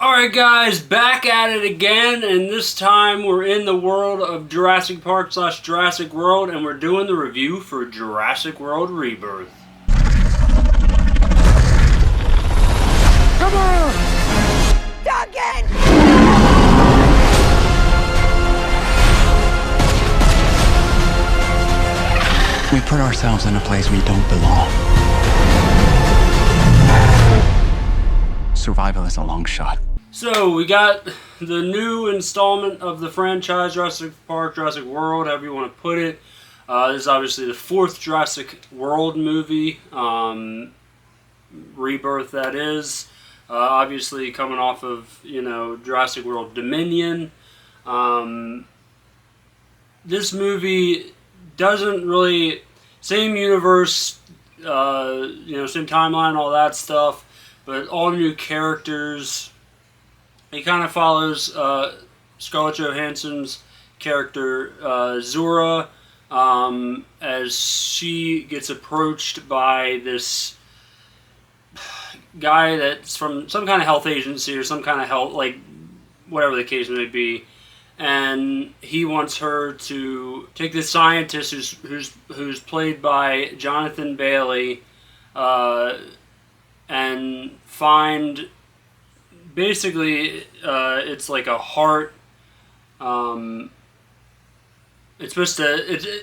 Alright guys, back at it again, and this time we're in the world of Jurassic Park / Jurassic World, and we're doing the review for Jurassic World Rebirth. Come on! Duncan! We put ourselves in a place we don't belong. Survival is a long shot. So, we got the new installment of the franchise, Jurassic Park, Jurassic World, however you want to put it. This is obviously the fourth Jurassic World movie, Rebirth that is. Obviously coming off of, Jurassic World Dominion. This movie doesn't really, same universe, same timeline, all that stuff, but all new characters. He kind of follows Scarlett Johansson's character, Zura, as she gets approached by this guy that's from some kind of health agency or some kind of health, whatever the case may be. And he wants her to take this scientist who's played by Jonathan Bailey, and find, basically, it's like a heart. It's supposed to.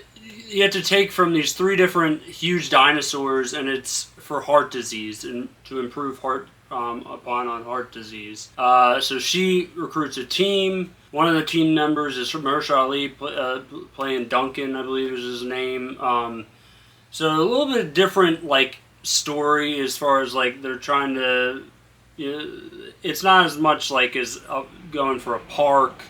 You have to take from these three different huge dinosaurs, and it's for heart disease and to improve heart heart disease. So she recruits a team. One of the team members is Mahershala Ali, playing Duncan, I believe is his name. So a little bit different, story as far as they're trying to. It's not as much as going for a park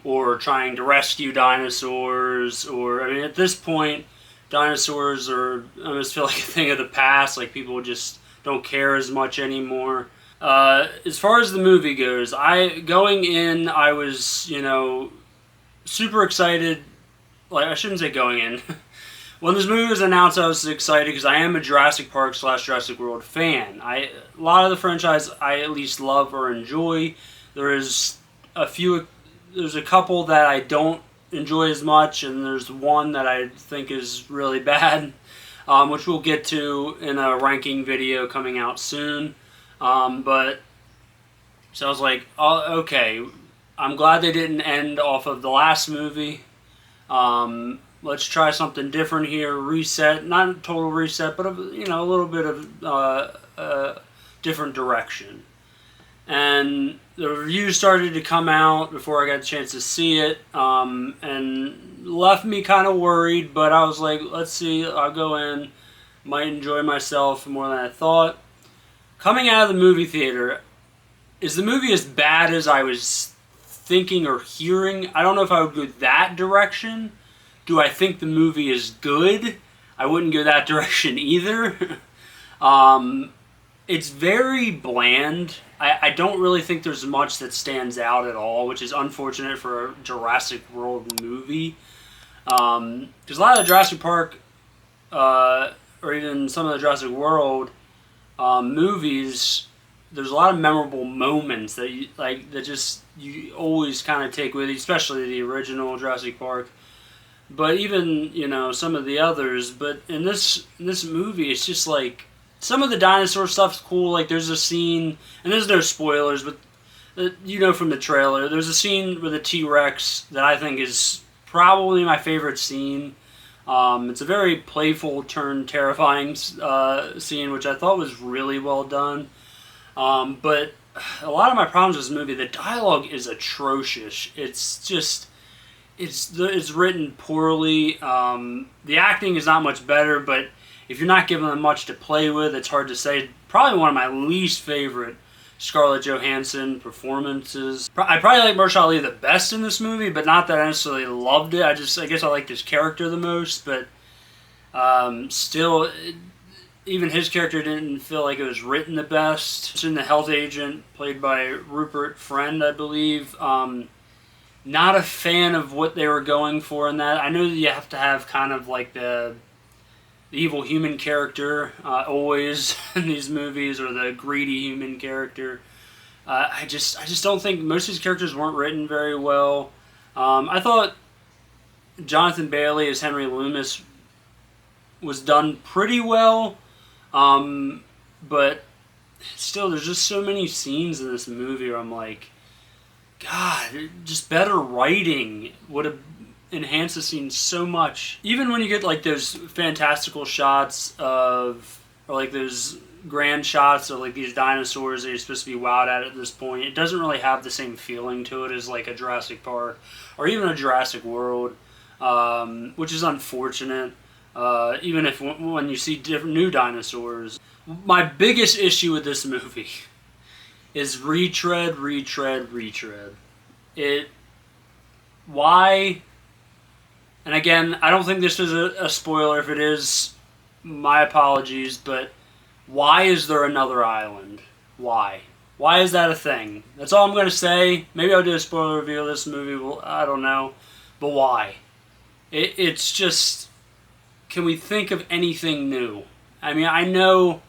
or trying to rescue dinosaurs, or at this point, dinosaurs I almost feel like a thing of the past. People just don't care as much anymore. As far as the movie goes, going in, I was super excited. I shouldn't say going in. When this movie was announced, I was excited because I am a Jurassic Park / Jurassic World fan. A lot of the franchise I at least love or enjoy. There's a couple that I don't enjoy as much, and there's one that I think is really bad, which we'll get to in a ranking video coming out soon. So I was like, oh, okay, I'm glad they didn't end off of the last movie. Let's try something different here, reset, not a total reset, but a little bit of different direction. And the reviews started to come out before I got a chance to see it, and left me kind of worried, but I was like, let's see, I'll go in, might enjoy myself more than I thought. Coming out of the movie theater, is the movie as bad as I was thinking or hearing? I don't know if I would go that direction. Do I think the movie is good? I wouldn't go that direction either. It's very bland. I don't really think there's much that stands out at all, which is unfortunate for a Jurassic World movie. Because a lot of the Jurassic Park, or even some of the Jurassic World movies, there's a lot of memorable moments that you always kind of take with you, especially the original Jurassic Park. But even, some of the others. But in this movie, it's just some of the dinosaur stuff's cool. There's a scene, and there's no spoilers, but from the trailer, there's a scene with a T-Rex that I think is probably my favorite scene. It's a very playful turned terrifying scene, which I thought was really well done. But a lot of my problems with this movie, the dialogue is atrocious. It's just... It's written poorly. The acting is not much better, but if you're not given them much to play with, it's hard to say. Probably one of my least favorite Scarlett Johansson performances. I probably like Mahershala Ali the best in this movie, but not that I necessarily loved it. I guess I liked his character the most, but still, even his character didn't feel like it was written the best. It's in the health agent, played by Rupert Friend, I believe. Not a fan of what they were going for in that. I know that you have to have kind of the evil human character always in these movies, or the greedy human character. I just don't think most of these characters weren't written very well. I thought Jonathan Bailey as Henry Loomis was done pretty well, but still, there's just so many scenes in this movie where I'm like, God, just better writing would have enhanced the scene so much. Even when you get like those fantastical shots of, or like those grand shots of like these dinosaurs that you're supposed to be wowed at this point, it doesn't really have the same feeling to it as like a Jurassic Park or even a Jurassic World, which is unfortunate. Even if when you see different new dinosaurs. My biggest issue with this movie is retread. Why, and again, I don't think this is a spoiler. If it is, my apologies, but why is there another island? Why? Why is that a thing? That's all I'm going to say. Maybe I'll do a spoiler review of this movie. Well, I don't know. But why? It's just, can we think of anything new? I mean, I know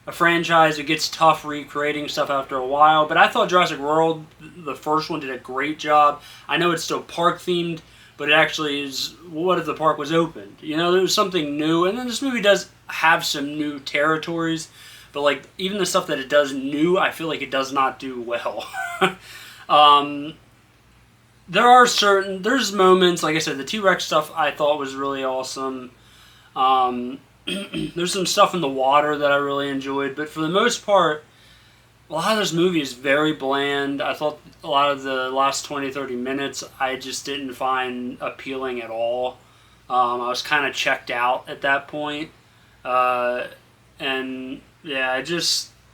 a franchise, it gets tough recreating stuff after a while, but I thought Jurassic World, the first one, did a great job. I know it's still park themed, but it actually is, what if the park was opened? You know, there's something new, and then this movie does have some new territories, but like, even the stuff that it does new, I feel like it does not do well. There's moments, like I said, the T-Rex stuff I thought was really awesome. There's some stuff in the water that I really enjoyed, but for the most part, a lot of this movie is very bland. I thought a lot of the last 20-30 minutes I just didn't find appealing at all. I was kind of checked out at that point. And yeah,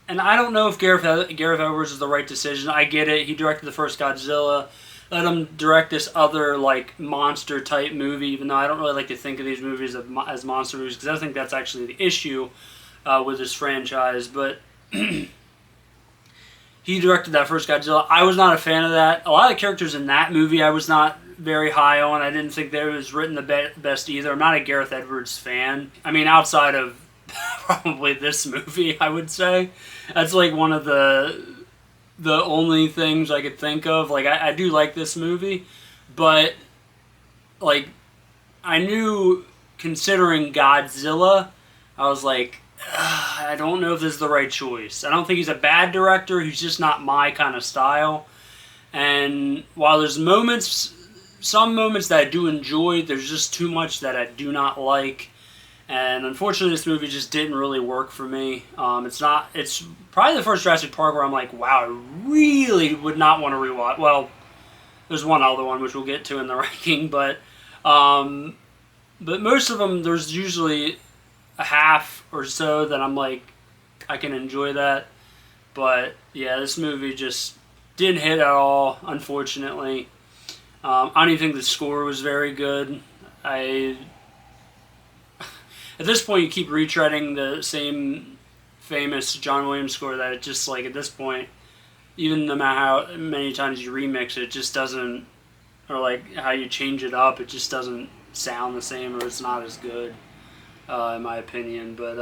and I don't know if Gareth Edwards is the right decision. I get it. He directed the first Godzilla. Let him direct this other like monster type movie, even though I don't really like to think of these movies as monster movies, because I think that's actually the issue with this franchise. But he directed that first Godzilla. I was not a fan of that. A lot of the characters in that movie I was not very high on. I didn't think that it was written the best either. I'm not a Gareth Edwards fan. I mean, outside of probably this movie, I would say. That's like one of the only things I could think of. Like, I do like this movie, but like, I knew, considering Godzilla, I was like, I don't know if this is the right choice. I don't think he's a bad director. He's just not my kind of style. And while there's some moments that I do enjoy, there's just too much that I do not like. And unfortunately, this movie just didn't really work for me. It's probably the first Jurassic Park where I'm like, wow, I really would not want to rewatch. Well, there's one other one which we'll get to in the ranking, but most of them, there's usually a half or so that I'm like, I can enjoy that. But yeah, this movie just didn't hit at all, unfortunately. I don't even think the score was very good. At this point, you keep retreading the same famous John Williams score that it just, like, at this point, even no matter how many times you remix it, it just doesn't, or like how you change it up, it just doesn't sound the same, or it's not as good, in my opinion. But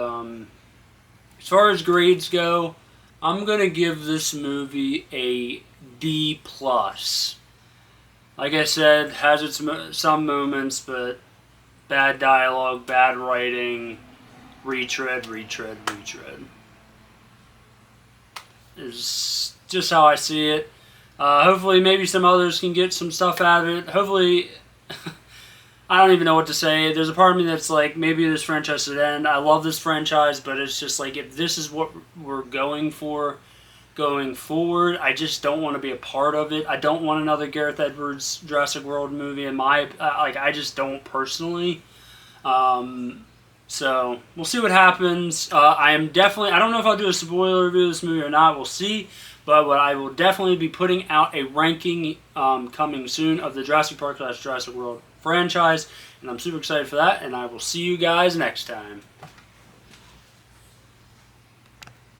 as far as grades go, I'm going to give this movie a D+. Like I said, has its some moments, but bad dialogue, bad writing, retread. Is just how I see it. Hopefully maybe some others can get some stuff out of it. Hopefully, I don't even know what to say. There's a part of me that's like, maybe this franchise should end. I love this franchise, but it's just like, if this is what we're going for going forward, I just don't want to be a part of it. I don't want another Gareth Edwards Jurassic World movie. I just don't personally. So we'll see what happens. I don't know if I'll do a spoiler review of this movie or not. We'll see. But I will definitely be putting out a ranking coming soon of the Jurassic Park / Jurassic World franchise, and I'm super excited for that. And I will see you guys next time.